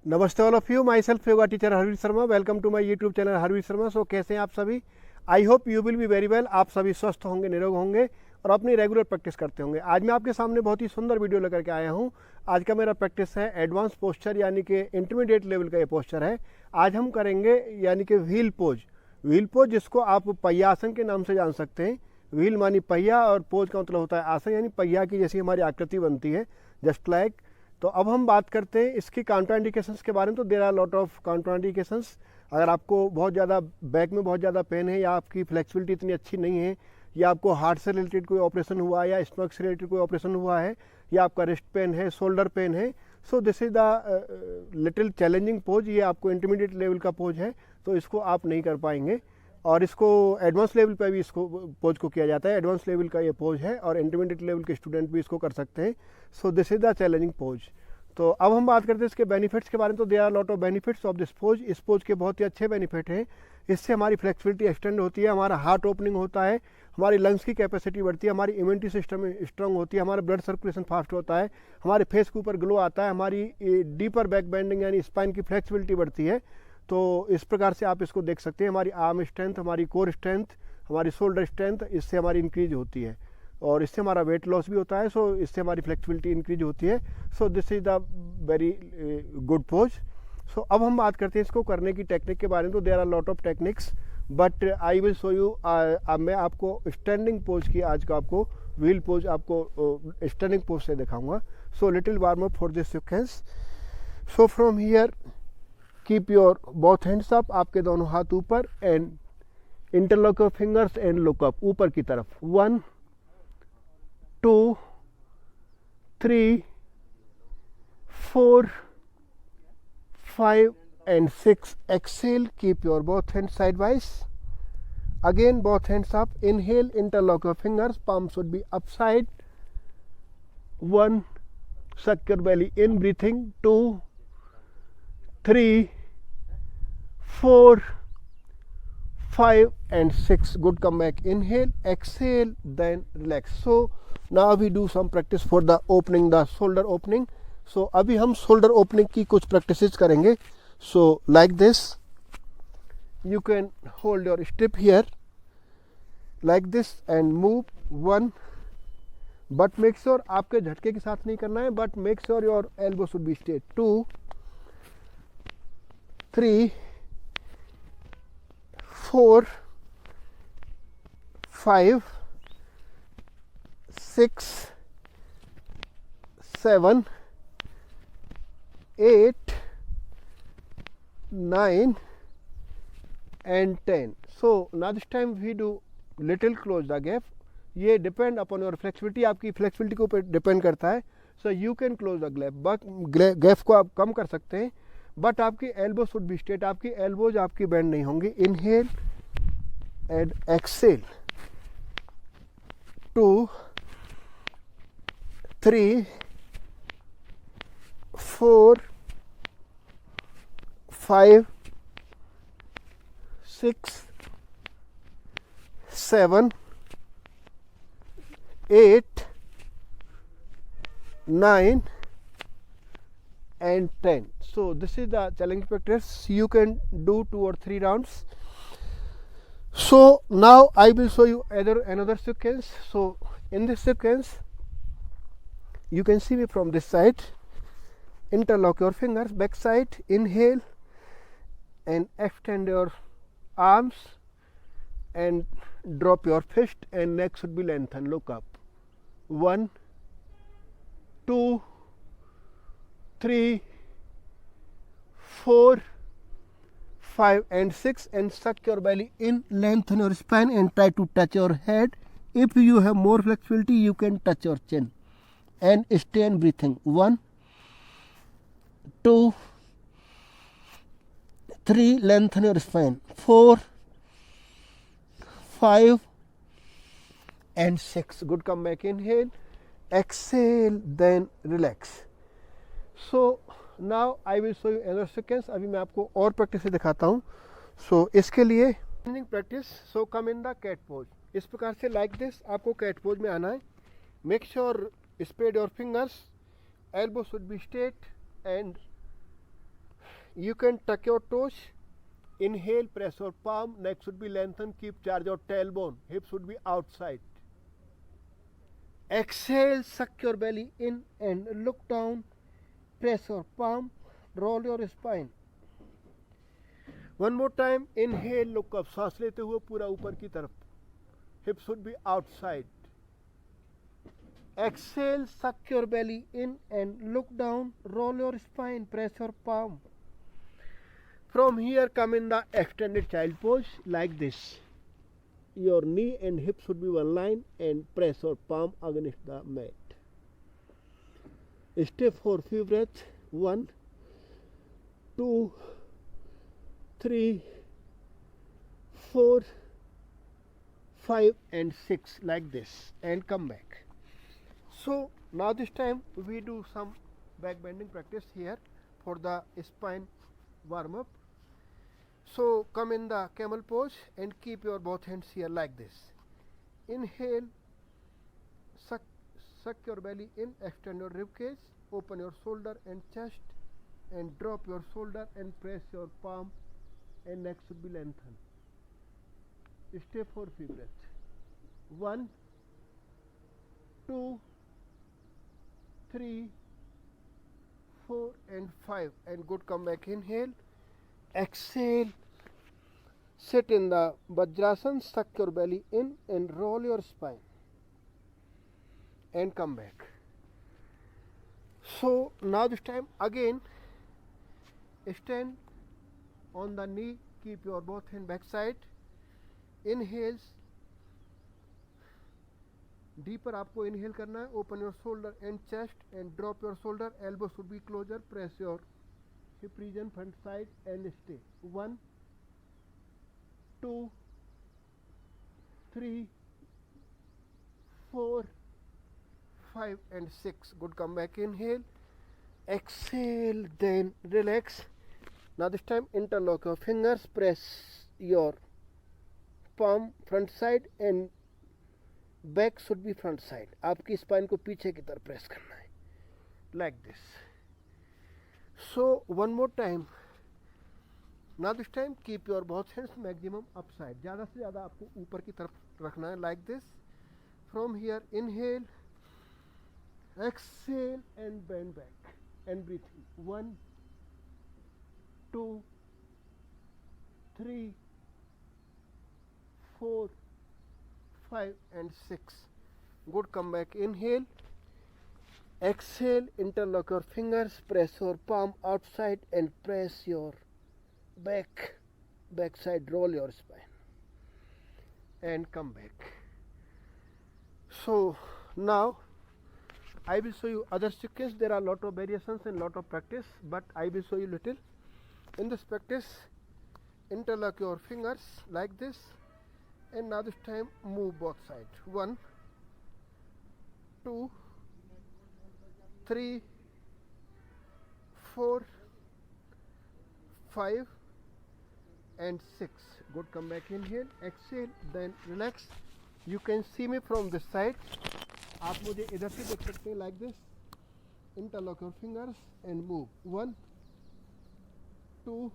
नमस्ते all of you, my self yoga teacher Harveer Sharma. Welcome to my YouTube channel Harveer Sharma. So कैसे हैं आप सभी? I hope you will be very well. आप सभी स्वस्थ होंगे, निरोग होंगे और अपनी रेगुलर प्रैक्टिस करते होंगे। आज मैं आपके सामने बहुत ही सुंदर वीडियो लेकर के आया हूं। आज का मेरा प्रैक्टिस है एडवांस पोस्चर, यानी कि इंटरमीडिएट लेवल का ये पोस्चर है। आज हम करेंगे यानी कि व्हील पोज। व्हील पोज जिसको आप पहियासन के नाम से जान सकते हैं। व्हील मानी पहिया और पोज का मतलब होता है आसन, यानी पहिया की जैसी हमारी आकृति बनती है, जस्ट लाइक। तो अब हम बात करते हैं इसकी काउंट्राइंडिकेशंस के बारे में। तो देर आर लॉट ऑफ काउंट्राइंडिकेशंस। अगर आपको बहुत ज़्यादा बैक में बहुत ज़्यादा पेन है, या आपकी फ्लेक्सिबिलिटी इतनी अच्छी नहीं है, या आपको हार्ट से रिलेटेड कोई ऑपरेशन हुआ है, या स्टमक से रिलेटेड कोई ऑपरेशन हुआ है, या आपका रिस्ट पेन है, शोल्डर पेन है, so this is the little challenging pose. ये आपको इंटरमीडिएट लेवल का पोज है, तो इसको आप नहीं कर पाएंगे। और इसको एडवांस लेवल पर भी इसको पोज को किया जाता है। एडवांस लेवल का ये पोज है और इंटरमीडिएट लेवल के स्टूडेंट भी इसको कर सकते हैं। So this is the challenging pose. तो अब हम बात करते हैं इसके बेनिफिट्स के बारे में। तो there are lot of benefits of this pose. इस पोज के बहुत ही अच्छे बेनिफिट हैं। इससे हमारी फ्लेक्सिबिलिटी एक्सटेंड होती है, हमारा हार्ट ओपनिंग होता है, हमारी लंग्स की कैपेसिटी बढ़ती है, हमारी इम्यूनिटी सिस्टम स्ट्रांग होती है, हमारा ब्लड सर्कुलेशन फास्ट होता है, हमारे फेस के ऊपर ग्लो आता है, हमारी डीपर बैक बेंडिंग यानी स्पाइन की फ्लेक्सिबिलिटी बढ़ती है। तो इस प्रकार से आप इसको देख सकते हैं। हमारी आर्म स्ट्रेंथ, हमारी कोर स्ट्रेंथ, हमारी शोल्डर स्ट्रेंथ इससे हमारी इंक्रीज होती है, और इससे हमारा वेट लॉस भी होता है। सो इससे हमारी फ्लेक्सिबिलिटी इंक्रीज होती है। So this is the very good pose. So अब हम बात करते हैं इसको करने की टेक्निक के बारे में। तो there are lot of techniques, but I will show you. अब मैं आपको स्टैंडिंग पोज की, आज का आपको व्हील पोज आपको स्टैंडिंग पोज से दिखाऊंगा। So little warm up for this sequence. So from here keep your both hands up, आपके दोनों हाथ ऊपर, and interlock your fingers and look up ऊपर की तरफ। 1 2 3 4 5 and 6. Exhale, keep your both hands sidewise. Again both hands up. Inhale, interlock your fingers, palms should be upside. 1, suck your belly in, breathing. 2 3 4 5 and 6. Good. Come back. Inhale, exhale, then relax. So now we do some practice for the opening, the shoulder opening. So अभी हम shoulder opening की कुछ practices करेंगे. So like this, you can hold your strip here like this and move 1, but make sure आपके झटके के साथ नहीं करना है, but make sure your elbow should be straight. 2 3 4 5 6 7 8 9 and 10. So now this time we do little close the gap. ये depend upon your flexibility, आपकी flexibility के ऊपर डिपेंड करता है। So you can close the gap, but gap को आप कम कर सकते हैं, बट आपकी एल्बो शुड बी स्ट्रेट। आपकी एल्बोज आपकी बेंड नहीं होंगी। Inhale and exhale. 2 3 4 5 6 7 8 9 and 10. So this is the challenge practice. You can do 2 or 3 rounds. So now I will show you another sequence. So in this sequence, you can see me from this side. Interlock your fingers, back side. Inhale and extend your arms and drop your fist, and neck should be lengthened. Look up. 1 2 3 4 5 and 6, and suck your belly in, lengthen your spine and try to touch your head. If you have more flexibility, you can touch your chin and stay in breathing. 1 2 3, lengthen your spine. 4 5 and 6. Good. Come back. Inhale, exhale, then relax. So now I will show you another sequence. अभी मैं आपको और practice से दिखाता हूँ। So इसके लिए practice. So come in the cat pose. इस प्रकार से लाइक दिस आपको कैट पोज में आना है। Make sure spread your fingers, elbow should be straight and You can tuck your toes, inhale, press your palm, neck should be lengthened, keep charge your tailbone, hips should be outside. Exhale, suck your belly in and look down, press your palm, roll your spine. One more time, inhale, look up, सांस लेते हुए पूरा ऊपर की तरफ, hips should be outside. Exhale, suck your belly in and look down, roll your spine, press your palm. From here, come in the extended child pose like this. Your knee and hip should be one line and press your palm against the mat. Stay for few breaths. 1, 2, 3, 4, 5 and 6 like this and come back. So now this time we do some back bending practice here for the spine warm up. So come in the camel pose and keep your both hands here like this. Inhale, suck your belly in, extend your rib cage, open your shoulder and chest and drop your shoulder and press your palm and neck should be lengthened. Stay for few breaths. 1, 2, 3, 4 and 5 and good. Come back, inhale, exhale, sit in the Vajrasana, suck your belly in and roll your spine and come back. So now this time again stand on the knee, keep your both hand back side, inhales, deeper आपको inhale करना है, open your shoulder and chest and drop your shoulder, elbow should be closer, press your hip region front side and stay. 1, 2, 3, 4, 5 and 6. Good. Come back, inhale, exhale, then relax. Now this time interlock your fingers, press your palm front side and back should be front side. आपकी spine को पीछे की तरफ press करना है like this. So one more time. Now this time keep your both hands maximum upside. ज़्यादा से ज़्यादा आपको ऊपर की तरफ रखना है like this. From here inhale, exhale and bend back and breathe in. 1, 2, 3, 4, 5 and 6. Good. Come back, inhale, exhale, interlock your fingers, press your palm outside and press your back side, roll your spine and come back. So now I will show you other sequence. There are lot of variations and lot of practice, but I will show you little. In this practice, interlock your fingers like this and now this time move both sides. 1, 2, 3, 4, 5 and 6. Good. Come back, inhale, exhale, then relax. You can see me from this side. आप मुझे इधर से देख सकते हैं like this. Interlock your fingers and move. 1, 2,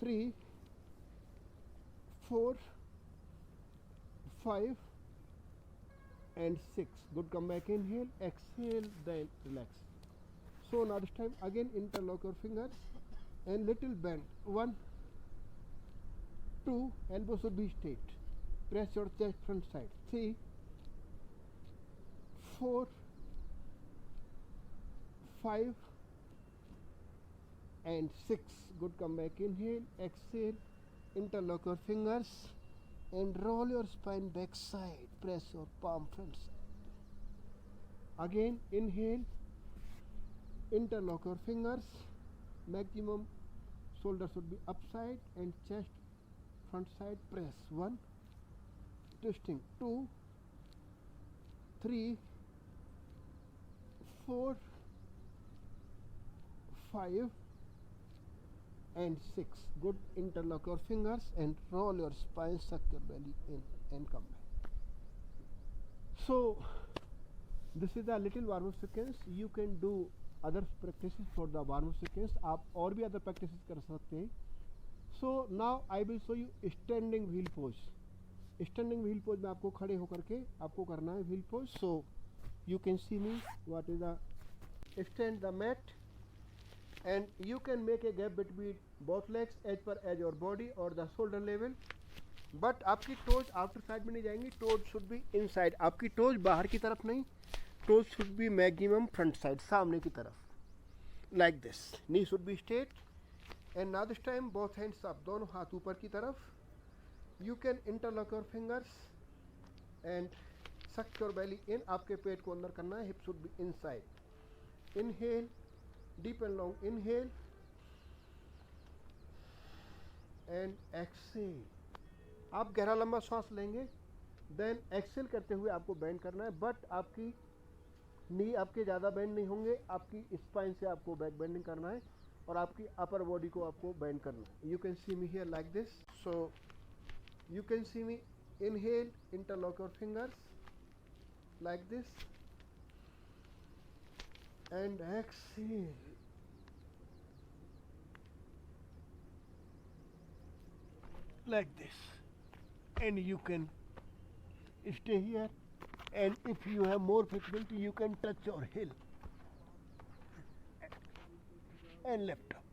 3, 4, 5 and 6. Good. Come back, inhale, exhale, then relax. So now this time again interlock your fingers and little bend. 1, 2, elbow should be straight. Press your chest front side. 3, 4, 5 and 6. Good. Come back, inhale, exhale, interlock your fingers and roll your spine back side. Press your palm front side. Again inhale, interlock your fingers, maximum shoulder should be upside and chest front side. Press. 1, twisting. 2, 3, 4, 5 and 6. Good. Interlock your fingers and roll your spine, suck your belly in and come back. So this is a little warm-up sequence. You can do other practice for the warm sequence, आप और भी other practice कर सकते हैं। So now I will show you standing wheel pose. Standing wheel pose में आपको खड़े होकर के आपको करना है wheel pose. So you can see me what is the stand the mat, and you can make a gap between both legs as per as your body or the shoulder level, but आपकी toes outer side में नहीं जाएंगी, toes should be inside. आपकी toes बाहर की तरफ नहीं, toes should be maximum front side, सामने की तरफ, like this. Knee should be straight and now this time both hands up, दोनों हाथ ऊपर की तरफ। You can interlock your fingers and सक योर बेली इन, आपके पेट को अंदर करना है, hip should be inside. Inhale, deep and long inhale and exhale. आप गहरा लंबा सांस लेंगे, देन एक्सेल करते हुए आपको बेंड करना है, बट आपकी नी आपके ज़्यादा बेंड नहीं होंगे, आपकी स्पाइन से आपको बैक बेंडिंग करना है और आपकी अपर बॉडी को आपको बेंड करना है। You can see me here like this. So you can see me inhale, interlock your fingers like this and exhale, like this, and you can stay here, and if you have more flexibility you can touch your heel and lift up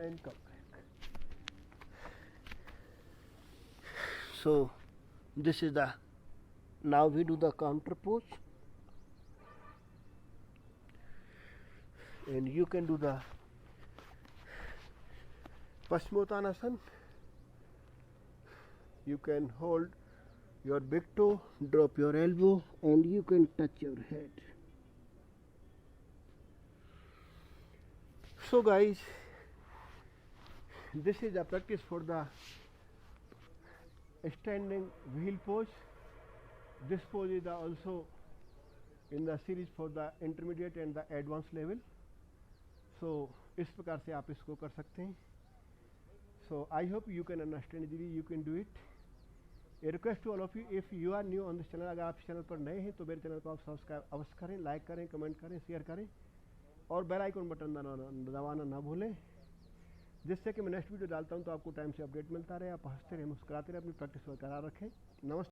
and come back. So this is the, now we do the counter pose, and you can do the Paschimottanasana. You can hold your big toe, drop your elbow, and you can touch your head. So guys, this is the practice for the standing wheel pose. This pose is also in the series for the intermediate and the advanced level. So इस प्रकार से आप इसको कर सकते हैं। So I hope you can understand easily, you can do it. A request to all of you, if you are new on this channel, अगर आप इस चैनल पर नए हैं तो मेरे चैनल को आप सब्सक्राइब अवश्य करें, लाइक करें, कमेंट करें, शेयर करें और बेल आइकन बटन दबाना ना भूलें, जिससे कि मैं नेक्स्ट वीडियो डालता हूं तो आपको टाइम से अपडेट मिलता रहे। आप हंसते रहे, मुस्कुराते रहे, अपनी प्रैक्टिस बरकरार रखें। नमस्ते।